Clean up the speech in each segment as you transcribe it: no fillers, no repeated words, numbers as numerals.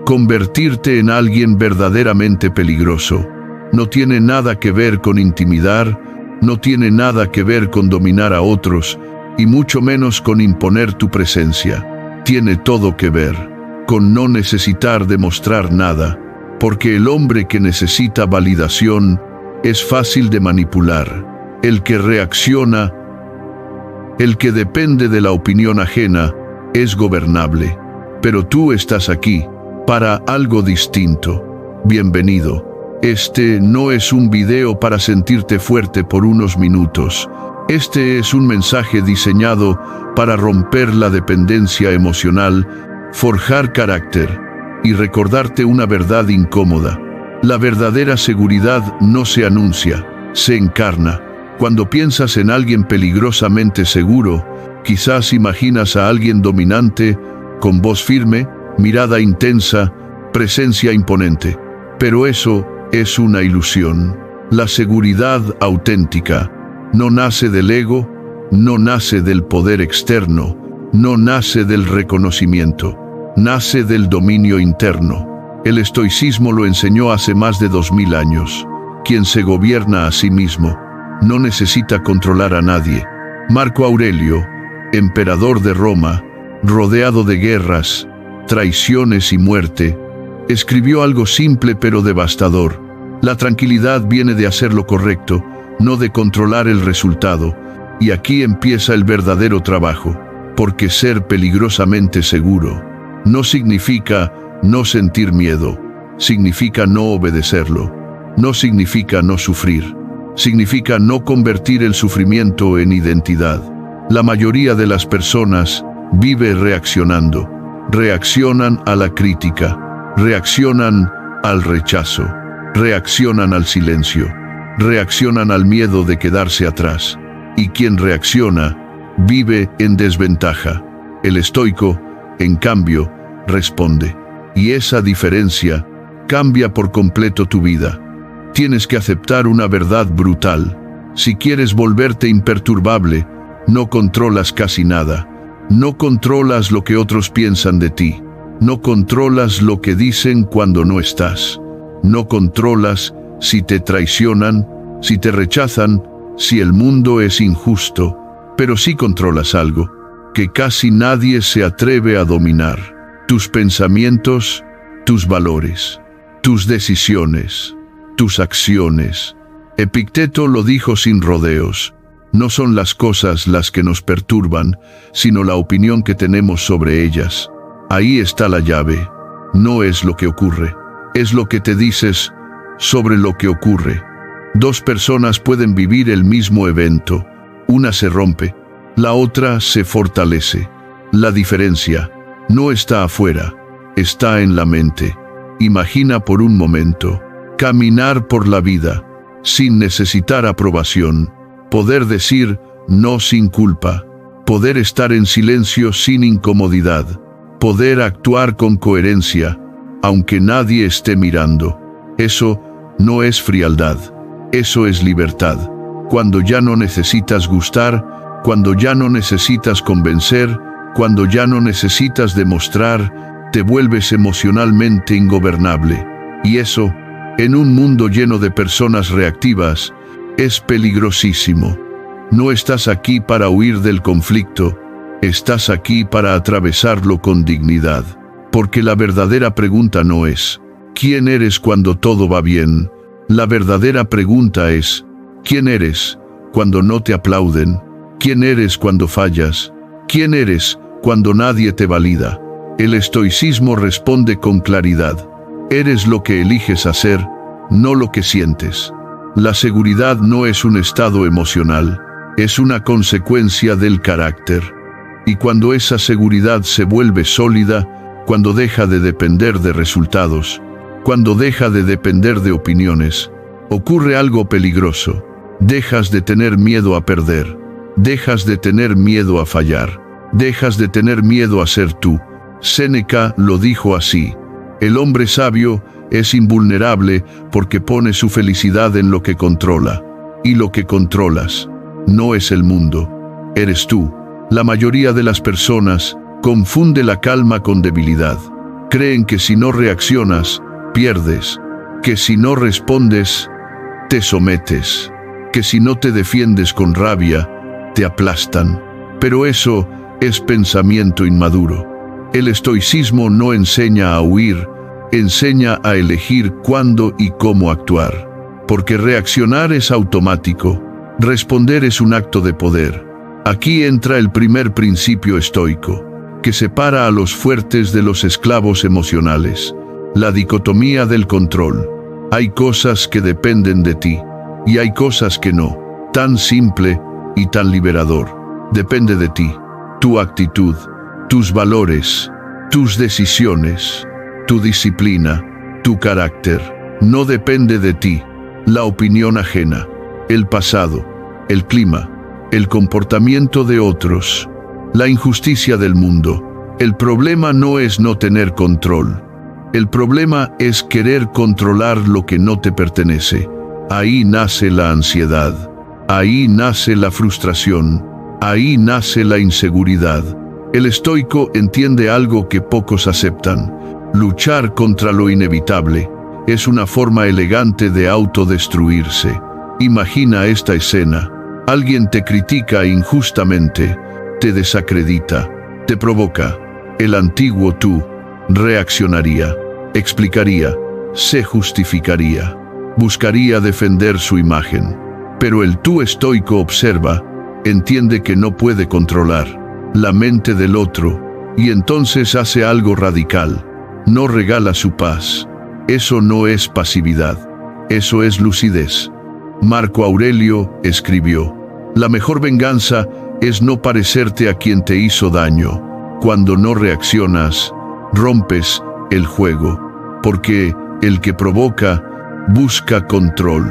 Convertirte en alguien verdaderamente peligroso no tiene nada que ver con intimidar, no tiene nada que ver con dominar a otros, y mucho menos con imponer tu presencia. Tiene todo que ver con no necesitar demostrar nada, porque el hombre que necesita validación es fácil de manipular. El que reacciona, el que depende de la opinión ajena, es gobernable. Pero tú estás aquí para algo distinto. Bienvenido. Este no es un video para sentirte fuerte por unos minutos. Este es un mensaje diseñado para romper la dependencia emocional, forjar carácter y recordarte una verdad incómoda. La verdadera seguridad no se anuncia, se encarna. Cuando piensas en alguien peligrosamente seguro, quizás imaginas a alguien dominante, con voz firme, mirada intensa, presencia imponente. Pero eso es una ilusión. La seguridad auténtica no nace del ego, no nace del poder externo, no nace del reconocimiento, nace del dominio interno. El estoicismo lo enseñó hace más de 2000 años. Quien se gobierna a sí mismo no necesita controlar a nadie. Marco Aurelio, emperador de Roma, rodeado de guerras, traiciones y muerte, escribió algo simple pero devastador. La tranquilidad viene de hacer lo correcto, no de controlar el resultado. Y aquí empieza el verdadero trabajo, porque ser peligrosamente seguro no significa no sentir miedo, significa no obedecerlo, no significa no sufrir, significa no convertir el sufrimiento en identidad. La mayoría de las personas vive reaccionando, reaccionan a la crítica, reaccionan al rechazo, reaccionan al silencio, reaccionan al miedo de quedarse atrás. Y quien reacciona, vive en desventaja. El estoico, en cambio, responde. Y esa diferencia cambia por completo tu vida. Tienes que aceptar una verdad brutal. Si quieres volverte imperturbable, no controlas casi nada. No controlas lo que otros piensan de ti. No controlas lo que dicen cuando no estás. No controlas si te traicionan, si te rechazan, si el mundo es injusto, pero sí controlas algo que casi nadie se atreve a dominar: tus pensamientos, tus valores, tus decisiones, tus acciones. Epicteto lo dijo sin rodeos: no son las cosas las que nos perturban, sino la opinión que tenemos sobre ellas. Ahí está la llave. No es lo que ocurre, es lo que te dices sobre lo que ocurre. Dos personas pueden vivir el mismo evento. Una se rompe, la otra se fortalece. La diferencia no está afuera, está en la mente. Imagina por un momento caminar por la vida sin necesitar aprobación, poder decir no sin culpa, poder estar en silencio sin incomodidad, poder actuar con coherencia, aunque nadie esté mirando. Eso no es frialdad. Eso es libertad. Cuando ya no necesitas gustar, cuando ya no necesitas convencer, cuando ya no necesitas demostrar, te vuelves emocionalmente ingobernable. Y eso, en un mundo lleno de personas reactivas, es peligrosísimo. No estás aquí para huir del conflicto, estás aquí para atravesarlo con dignidad. Porque la verdadera pregunta no es ¿quién eres cuando todo va bien? La verdadera pregunta es, ¿quién eres cuando no te aplauden? ¿Quién eres cuando fallas? ¿Quién eres cuando nadie te valida? El estoicismo responde con claridad. Eres lo que eliges hacer, no lo que sientes. La seguridad no es un estado emocional, es una consecuencia del carácter. Y cuando esa seguridad se vuelve sólida, cuando deja de depender de resultados, cuando deja de depender de opiniones, ocurre algo peligroso. Dejas de tener miedo a perder, dejas de tener miedo a fallar, dejas de tener miedo a ser tú. Séneca lo dijo así: el hombre sabio es invulnerable porque pone su felicidad en lo que controla. Y lo que controlas no es el mundo, eres tú. La mayoría de las personas confunde la calma con debilidad. Creen que si no reaccionas, pierdes, que si no respondes, te sometes, que si no te defiendes con rabia, te aplastan. Pero eso es pensamiento inmaduro. El estoicismo no enseña a huir, enseña a elegir cuándo y cómo actuar. Porque reaccionar es automático, responder es un acto de poder. Aquí entra el primer principio estoico, que separa a los fuertes de los esclavos emocionales, la dicotomía del control. Hay cosas que dependen de ti, y hay cosas que no. Tan simple y tan liberador. Depende de ti, tu actitud, tus valores, tus decisiones, tu disciplina, tu carácter. No depende de ti la opinión ajena, el pasado, el clima, el comportamiento de otros, la injusticia del mundo. El problema no es no tener control. El problema es querer controlar lo que no te pertenece. Ahí nace la ansiedad, ahí nace la frustración, ahí nace la inseguridad. El estoico entiende algo que pocos aceptan. Luchar contra lo inevitable es una forma elegante de autodestruirse. Imagina esta escena. Alguien te critica injustamente, te desacredita, te provoca. El antiguo tú reaccionaría, explicaría, se justificaría, buscaría defender su imagen. Pero el tú estoico observa, entiende que no puede controlar la mente del otro, y entonces hace algo radical. No regala su paz. Eso no es pasividad, eso es lucidez. Marco Aurelio escribió: la mejor venganza es no parecerte a quien te hizo daño. Cuando no reaccionas, rompes el juego, porque el que provoca busca control,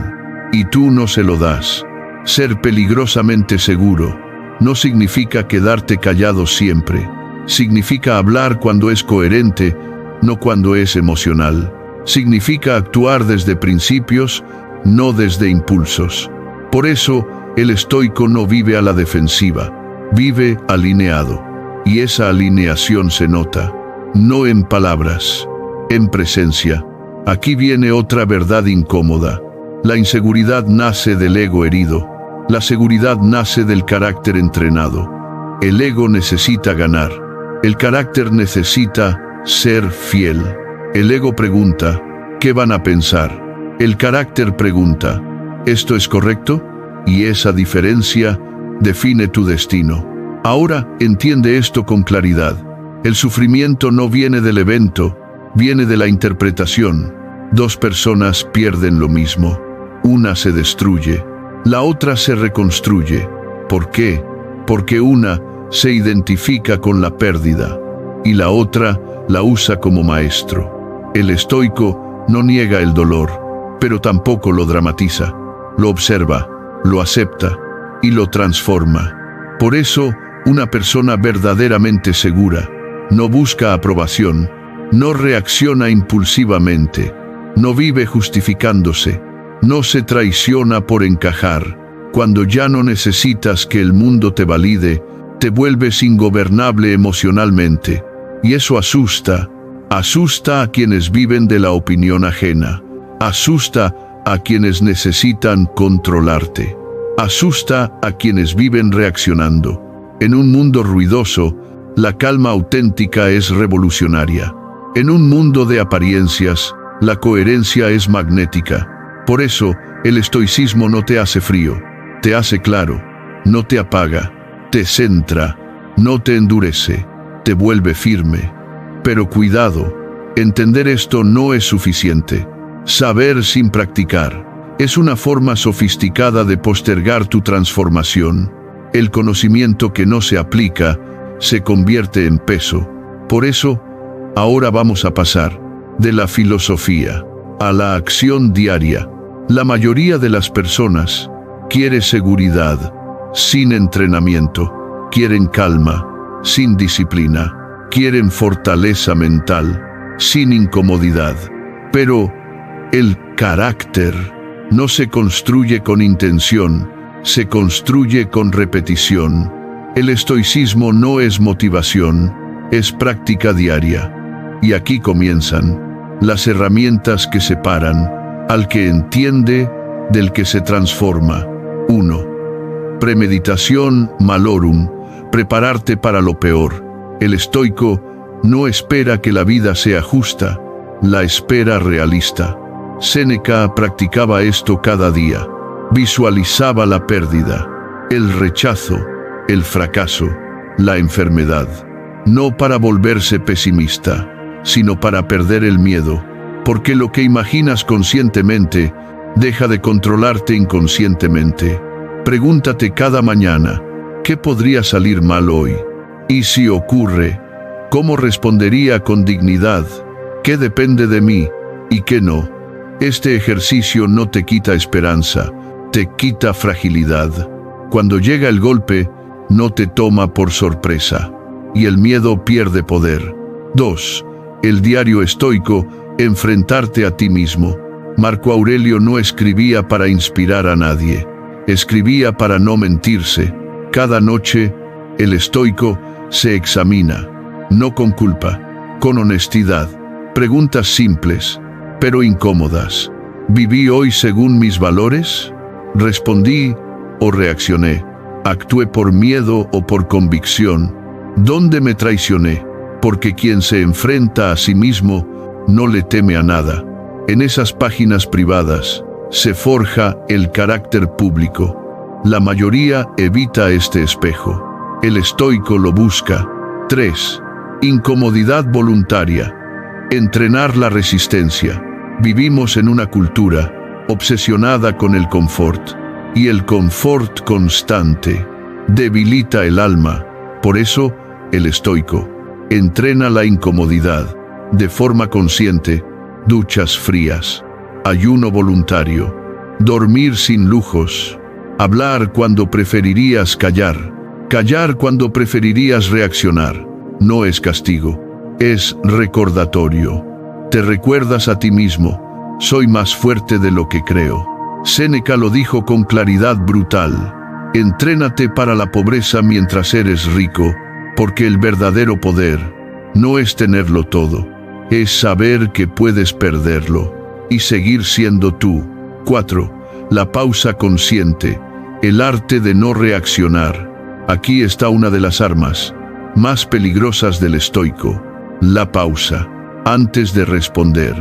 y tú no se lo das. Ser peligrosamente seguro no significa quedarte callado siempre. Significa hablar cuando es coherente, no cuando es emocional. Significa actuar desde principios, no desde impulsos. Por eso, el estoico no vive a la defensiva, vive alineado. Y esa alineación se nota, no en palabras, en presencia. Aquí viene otra verdad incómoda. La inseguridad nace del ego herido. La seguridad nace del carácter entrenado. El ego necesita ganar. El carácter necesita ser fiel. El ego pregunta, ¿qué van a pensar? El carácter pregunta, ¿esto es correcto? Y esa diferencia define tu destino. Ahora entiende esto con claridad. El sufrimiento no viene del evento, viene de la interpretación. Dos personas pierden lo mismo. Una se destruye, la otra se reconstruye. ¿Por qué? Porque una se identifica con la pérdida y la otra la usa como maestro. El estoico no niega el dolor, pero tampoco lo dramatiza. Lo observa, lo acepta y lo transforma. Por eso, una persona verdaderamente segura no busca aprobación, no reacciona impulsivamente, no vive justificándose, no se traiciona por encajar. Cuando ya no necesitas que el mundo te valide, te vuelves ingobernable emocionalmente. Y eso asusta a quienes viven de la opinión ajena, asusta a quienes necesitan controlarte, asusta a quienes viven reaccionando. En un mundo ruidoso, la calma auténtica es revolucionaria. En un mundo de apariencias, la coherencia es magnética. Por eso, el estoicismo no te hace frío, te hace claro, no te apaga, te centra, no te endurece, te vuelve firme. Pero cuidado, entender esto no es suficiente. Saber sin practicar es una forma sofisticada de postergar tu transformación. El conocimiento que no se aplica se convierte en peso. Por eso, ahora vamos a pasar de la filosofía a la acción diaria. La mayoría de las personas quiere seguridad sin entrenamiento, quieren calma sin disciplina, quieren fortaleza mental sin incomodidad. Pero el carácter no se construye con intención, se construye con repetición. El estoicismo no es motivación, es práctica diaria. Y aquí comienzan las herramientas que separan al que entiende del que se transforma. 1. Premeditación malorum, prepararte para lo peor. El estoico no espera que la vida sea justa, la espera realista. Séneca practicaba esto cada día. Visualizaba la pérdida, el rechazo, el fracaso, la enfermedad. No para volverse pesimista, sino para perder el miedo, porque lo que imaginas conscientemente deja de controlarte inconscientemente. Pregúntate cada mañana, ¿qué podría salir mal hoy? Y si ocurre, ¿cómo respondería con dignidad? ¿Qué depende de mí y qué no? Este ejercicio no te quita esperanza, te quita fragilidad. Cuando llega el golpe, no te toma por sorpresa, y el miedo pierde poder. 2. El diario estoico, enfrentarte a ti mismo. Marco Aurelio no escribía para inspirar a nadie, escribía para no mentirse. Cada noche, el estoico se examina, no con culpa, con honestidad. Preguntas simples, pero incómodas. ¿Viví hoy según mis valores? ¿Respondí o reaccioné? ¿Actué por miedo o por convicción? ¿Dónde me traicioné? Porque quien se enfrenta a sí mismo no le teme a nada. En esas páginas privadas se forja el carácter público. La mayoría evita este espejo. El estoico lo busca. 3. Incomodidad voluntaria. Entrenar la resistencia. Vivimos en una cultura obsesionada con el confort, y el confort constante debilita el alma. Por eso, el estoico entrena la incomodidad de forma consciente. Duchas frías, ayuno voluntario, dormir sin lujos, hablar cuando preferirías callar, callar cuando preferirías reaccionar. No es castigo, es recordatorio. Te recuerdas a ti mismo, soy más fuerte de lo que creo. Séneca lo dijo con claridad brutal. Entrénate para la pobreza mientras eres rico, porque el verdadero poder no es tenerlo todo, es saber que puedes perderlo y seguir siendo tú. 4. La pausa consciente, el arte de no reaccionar. Aquí está una de las armas más peligrosas del estoico, la pausa. Antes de responder,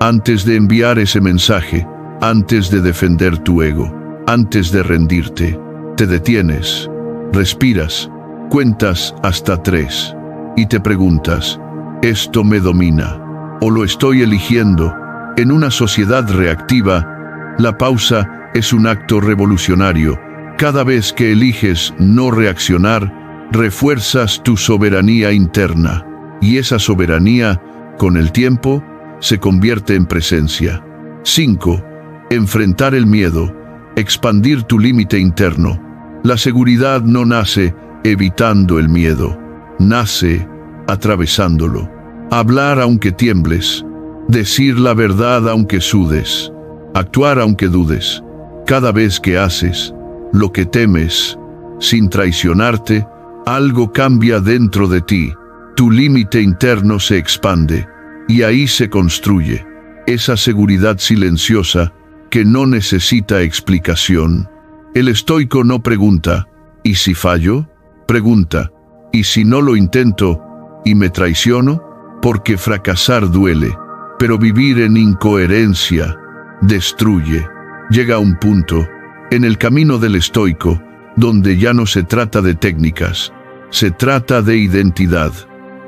antes de enviar ese mensaje, antes de defender tu ego, antes de rendirte, te detienes, respiras, cuentas hasta 3 y te preguntas, ¿esto me domina o lo estoy eligiendo? En una sociedad reactiva, la pausa es un acto revolucionario. Cada vez que eliges no reaccionar, refuerzas tu soberanía interna, y esa soberanía, con el tiempo, se convierte en presencia. 5. Enfrentar el miedo, expandir tu límite interno. La seguridad no nace evitando el miedo, nace atravesándolo. Hablar aunque tiembles, decir la verdad aunque sudes, actuar aunque dudes. Cada vez que haces lo que temes, sin traicionarte, algo cambia dentro de ti. Tu límite interno se expande, y ahí se construye esa seguridad silenciosa que no necesita explicación. El estoico no pregunta, ¿y si fallo? Pregunta, ¿y si no lo intento y me traiciono? Porque fracasar duele, pero vivir en incoherencia destruye. Llega un punto en el camino del estoico donde ya no se trata de técnicas, se trata de identidad.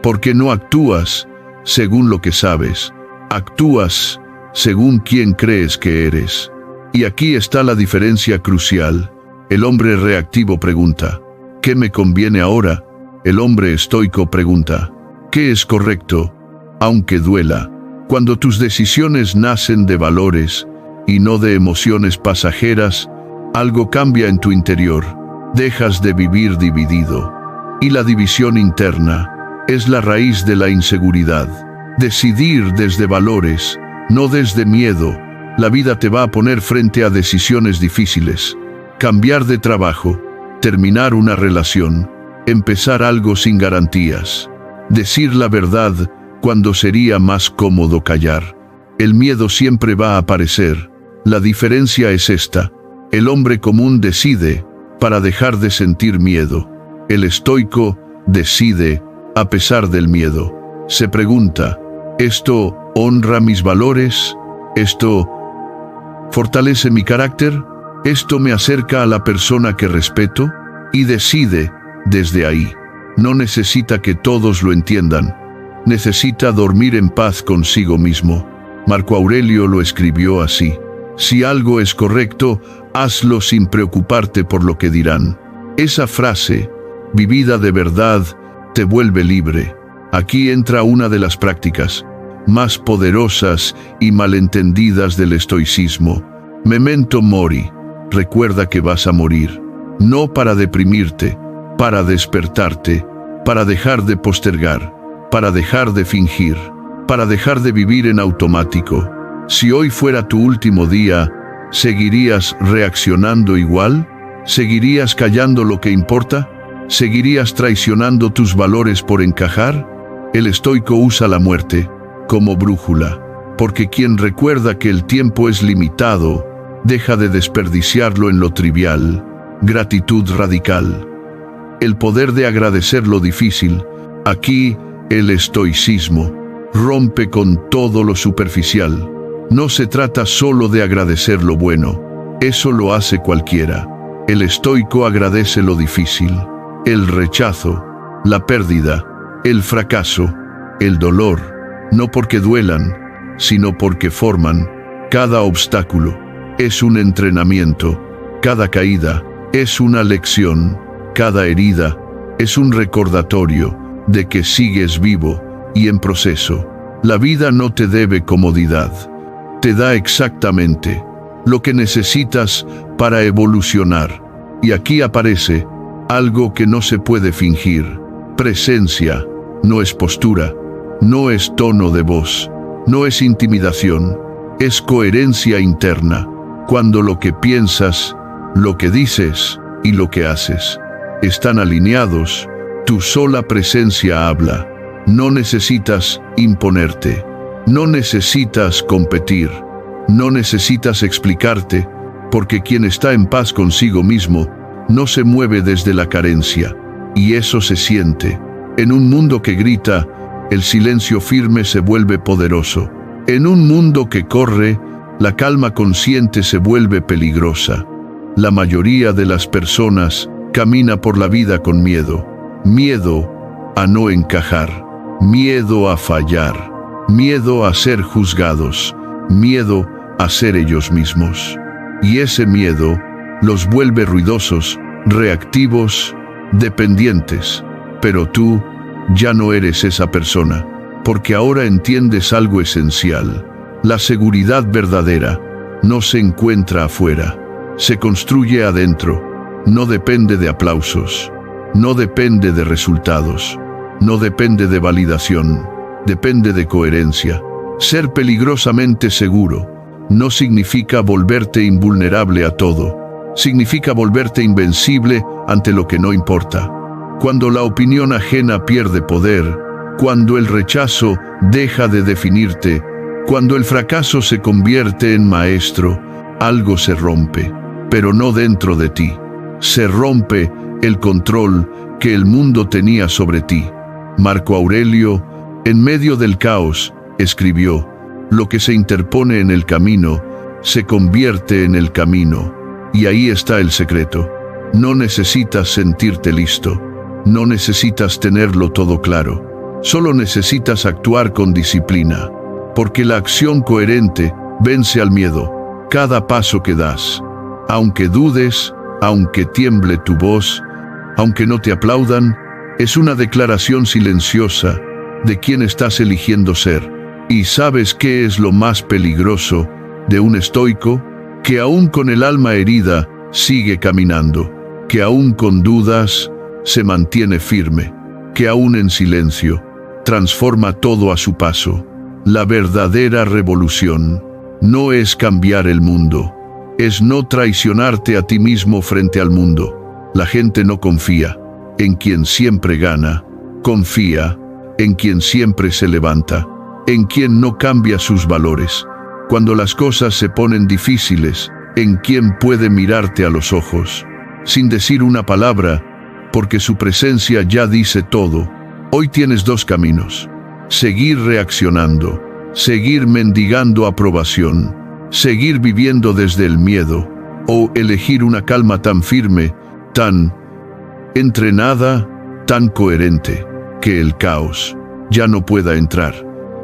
Porque no actúas según lo que sabes, actúas según quien crees que eres. Y aquí está la diferencia crucial. El hombre reactivo pregunta, ¿qué me conviene ahora? El hombre estoico pregunta, ¿qué es correcto? Aunque duela. Cuando tus decisiones nacen de valores y no de emociones pasajeras, algo cambia en tu interior. Dejas de vivir dividido. Y la división interna es la raíz de la inseguridad. Decidir desde valores, no desde miedo. La vida te va a poner frente a decisiones difíciles. Cambiar de trabajo, terminar una relación, empezar algo sin garantías. Decir la verdad cuando sería más cómodo callar. El miedo siempre va a aparecer. La diferencia es esta: el hombre común decide para dejar de sentir miedo. El estoico decide a pesar del miedo. Se pregunta: ¿esto honra mis valores? ¿Esto fortalece mi carácter? ¿Esto me acerca a la persona que respeto? Y decide desde ahí. No necesita que todos lo entiendan. Necesita dormir en paz consigo mismo. Marco Aurelio lo escribió así: si algo es correcto, hazlo sin preocuparte por lo que dirán. Esa frase, vivida de verdad, te vuelve libre. Aquí entra una de las prácticas más poderosas y malentendidas del estoicismo. Memento mori. Recuerda que vas a morir. No para deprimirte, para despertarte, para dejar de postergar, para dejar de fingir, para dejar de vivir en automático. Si hoy fuera tu último día, ¿seguirías reaccionando igual? ¿Seguirías callando lo que importa? ¿Seguirías traicionando tus valores por encajar? El estoico usa la muerte como brújula, porque quien recuerda que el tiempo es limitado, deja de desperdiciarlo en lo trivial. Gratitud radical. El poder de agradecer lo difícil. Aquí, el estoicismo rompe con todo lo superficial. No se trata solo de agradecer lo bueno. Eso lo hace cualquiera. El estoico agradece lo difícil: el rechazo, la pérdida, el fracaso, el dolor. No porque duelan, sino porque forman. Cada obstáculo es un entrenamiento. Cada caída es una lección. Cada herida es un recordatorio de que sigues vivo y en proceso. La vida no te debe comodidad. Te da exactamente lo que necesitas para evolucionar. Y aquí aparece algo que no se puede fingir: presencia. No es postura, no es tono de voz, no es intimidación, es coherencia interna. Cuando lo que piensas, lo que dices y lo que haces están alineados, tu sola presencia habla. No necesitas imponerte, no necesitas competir, no necesitas explicarte, porque quien está en paz consigo mismo no se mueve desde la carencia, y eso se siente. En un mundo que grita, el silencio firme se vuelve poderoso. En un mundo que corre, la calma consciente se vuelve peligrosa. La mayoría de las personas camina por la vida con miedo. Miedo a no encajar, miedo a fallar, miedo a ser juzgados, miedo a ser ellos mismos. Y ese miedo los vuelve ruidosos, reactivos, dependientes. Pero tú ya no eres esa persona, porque ahora entiendes algo esencial. La seguridad verdadera no se encuentra afuera, se construye adentro. No depende de aplausos, no depende de resultados, no depende de validación, depende de coherencia. Ser peligrosamente seguro no significa volverte invulnerable a todo, significa volverte invencible ante lo que no importa. Cuando la opinión ajena pierde poder, cuando el rechazo deja de definirte, cuando el fracaso se convierte en maestro, algo se rompe, pero no dentro de ti. Se rompe el control que el mundo tenía sobre ti. Marco Aurelio, en medio del caos, escribió: lo que se interpone en el camino, se convierte en el camino. Y ahí está el secreto. No necesitas sentirte listo. No necesitas tenerlo todo claro. Solo necesitas actuar con disciplina. Porque la acción coherente vence al miedo. Cada paso que das, aunque dudes, aunque tiemble tu voz, aunque no te aplaudan, es una declaración silenciosa de quién estás eligiendo ser. ¿Y sabes qué es lo más peligroso de un estoico? Que aún con el alma herida sigue caminando, que aún con dudas se mantiene firme, que aún en silencio transforma todo a su paso. La verdadera revolución no es cambiar el mundo, es no traicionarte a ti mismo frente al mundo. La gente no confía en quien siempre gana, confía en quien siempre se levanta, en quien no cambia sus valores. Cuando las cosas se ponen difíciles, en quien puede mirarte a los ojos, sin decir una palabra, porque su presencia ya dice todo. Hoy tienes dos caminos: seguir reaccionando, seguir mendigando aprobación, seguir viviendo desde el miedo, o elegir una calma tan firme, tan entrenada, tan coherente, que el caos ya no pueda entrar.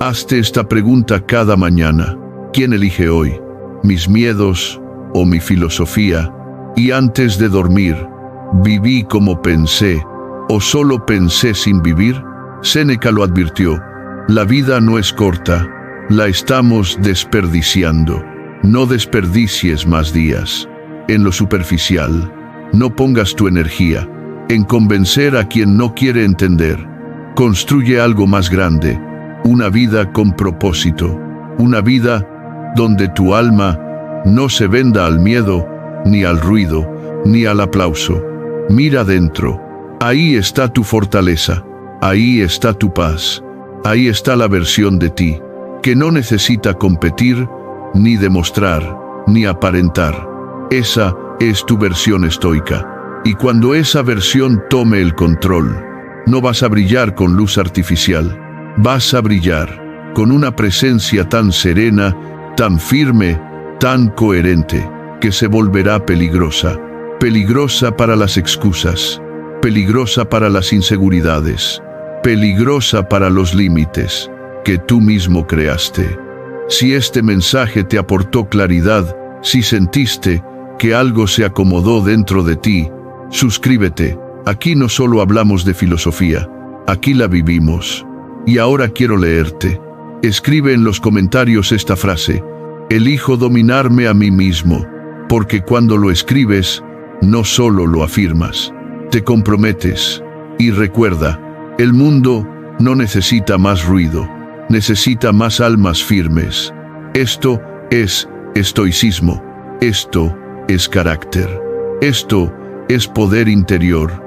Hazte esta pregunta cada mañana: ¿quién elige hoy? ¿Mis miedos o mi filosofía? Y antes de dormir, ¿viví como pensé o solo pensé sin vivir? Séneca lo advirtió: la vida no es corta, la estamos desperdiciando. No desperdicies más días en lo superficial. No pongas tu energía en convencer a quien no quiere entender. Construye algo más grande, una vida con propósito, una vida donde tu alma no se venda al miedo, ni al ruido, ni al aplauso. Mira dentro. Ahí está tu fortaleza, ahí está tu paz, ahí está la versión de ti que no necesita competir, ni demostrar, ni aparentar. Esa es tu versión estoica. Y cuando esa versión tome el control, no vas a brillar con luz artificial, vas a brillar con una presencia tan serena, tan firme, tan coherente, que se volverá peligrosa. Peligrosa para las excusas, peligrosa para las inseguridades, peligrosa para los límites que tú mismo creaste. Si este mensaje te aportó claridad, si sentiste que algo se acomodó dentro de ti, suscríbete. Aquí no solo hablamos de filosofía, aquí la vivimos. Y ahora quiero leerte. Escribe en los comentarios esta frase: elijo dominarme a mí mismo, porque cuando lo escribes, no solo lo afirmas, te comprometes. Y recuerda, el mundo no necesita más ruido, necesita más almas firmes. Esto es estoicismo, esto es carácter, esto es poder interior.